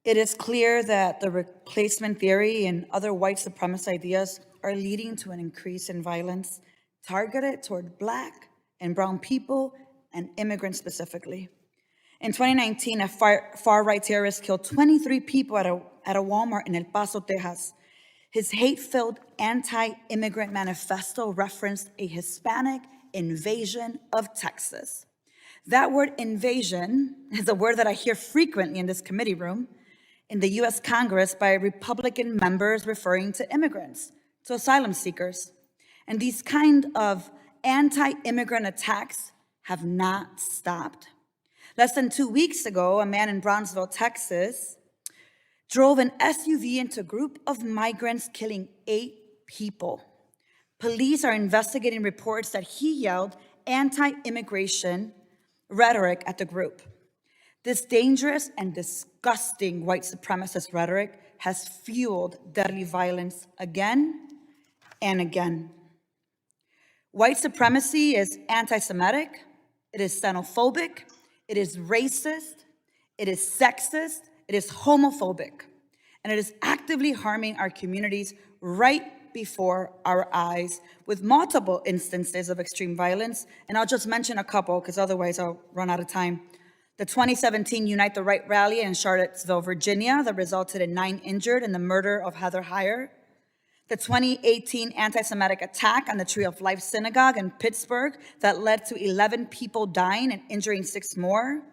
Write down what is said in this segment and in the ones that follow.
It is clear that the replacement theory and other white supremacist ideas are leading to an increase in violence targeted toward Black and brown people and immigrants specifically. In 2019, a far-right terrorist killed 23 people at a Walmart in El Paso, Texas. His hate-filled anti-immigrant manifesto referenced a Hispanic invasion of Texas. That word invasion is a word that I hear frequently in this committee room in the US Congress by Republican members referring to immigrants, to asylum seekers. And these kind of anti-immigrant attacks have not stopped. Less than 2 weeks ago, a man in Brownsville, Texas, drove an SUV into a group of migrants, killing 8 people. Police are investigating reports that he yelled anti-immigration rhetoric at the group. This dangerous and disgusting white supremacist rhetoric has fueled deadly violence again and again. White supremacy is anti-Semitic, it is xenophobic, it is racist, it is sexist, it is homophobic, and it is actively harming our communities right before our eyes with multiple instances of extreme violence. And I'll just mention a couple because otherwise I'll run out of time. The 2017 Unite the Right rally in Charlottesville, Virginia, that resulted in 9 injured in the murder of Heather Heyer. The 2018 anti-Semitic attack on the Tree of Life Synagogue in Pittsburgh that led to 11 people dying and injuring 6 more.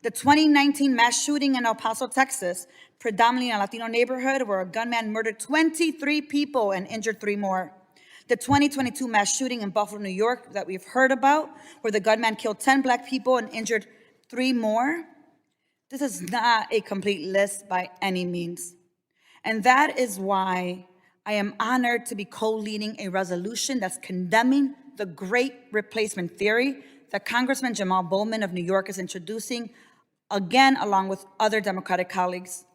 The 2019 mass shooting in El Paso, Texas, predominantly in a Latino neighborhood where a gunman murdered 23 people and injured 3 more. The 2022 mass shooting in Buffalo, New York that we've heard about, where the gunman killed 10 Black people and injured 3 more. This is not a complete list by any means. And that is why I am honored to be co-leading a resolution that's condemning the great replacement theory that Congressman Jamal Bowman of New York is introducing, again, along with other Democratic colleagues.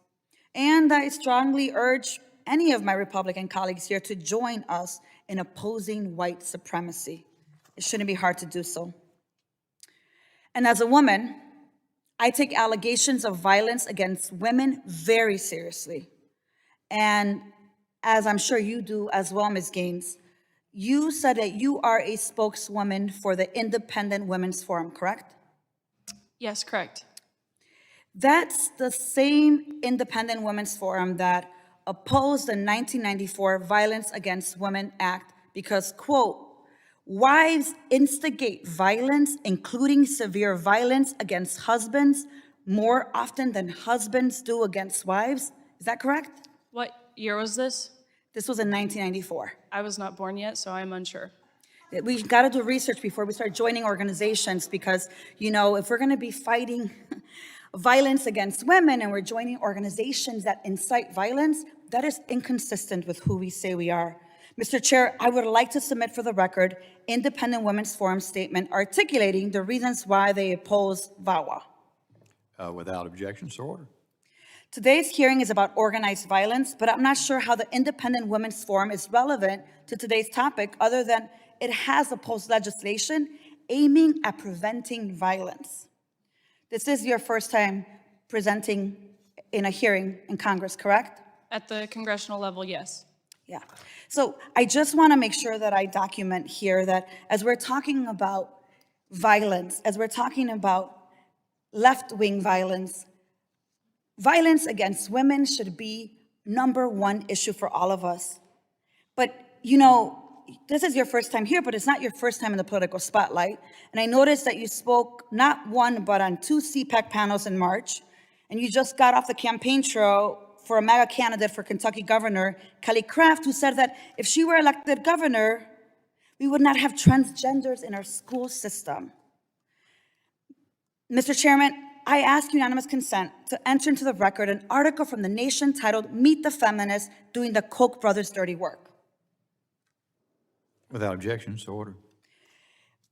And I strongly urge any of my Republican colleagues here to join us in opposing white supremacy. It shouldn't be hard to do so. And as a woman, I take allegations of violence against women very seriously. And as I'm sure you do as well, Ms. Gaines, you said that you are a spokeswoman for the Independent Women's Forum, correct? Yes, correct. That's the same Independent Women's Forum that opposed the 1994 Violence Against Women Act because, quote, wives instigate violence, including severe violence against husbands, more often than husbands do against wives. Is that correct? What year was this? This was in 1994. I was not born yet, so I'm unsure. We got to do research before we start joining organizations because, you know, if we're going to be fighting violence against women and we're joining organizations that incite violence, that is inconsistent with who we say we are. Mr. Chair, I would like to submit for the record Independent Women's Forum statement articulating the reasons why they oppose VAWA. Without objection, so ordered. Today's hearing is about organized violence, but I'm not sure how the Independent Women's Forum is relevant to today's topic other than it has opposed legislation aiming at preventing violence. This is your first time presenting in a hearing in Congress, correct? At the congressional level, yes. Yeah. So I just want to make sure that I document here that as we're talking about violence, as we're talking about left-wing violence, violence against women should be #1 issue for all of us. But, you know, this is your first time here, but it's not your first time in the political spotlight. And I noticed that you spoke not one, but on 2 CPAC panels in March. And you just got off the campaign trail for a MAGA candidate for Kentucky Governor, Kelly Craft, who said that if she were elected governor, we would not have transgenders in our school system. Mr. Chairman, I ask unanimous consent to enter into the record an article from The Nation titled "Meet the Feminists Doing the Koch brothers' Dirty Work." Without objection, so ordered.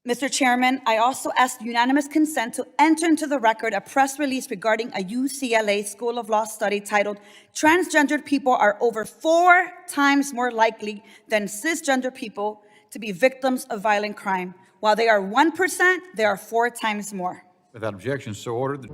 Mr. Chairman, I also ask unanimous consent to enter into the record a press release regarding a UCLA School of Law study titled "Transgendered People Are Over 4 times More Likely Than Cisgender People to Be Victims of Violent Crime. While they are 1%, they are 4 times more." Without objection, so ordered.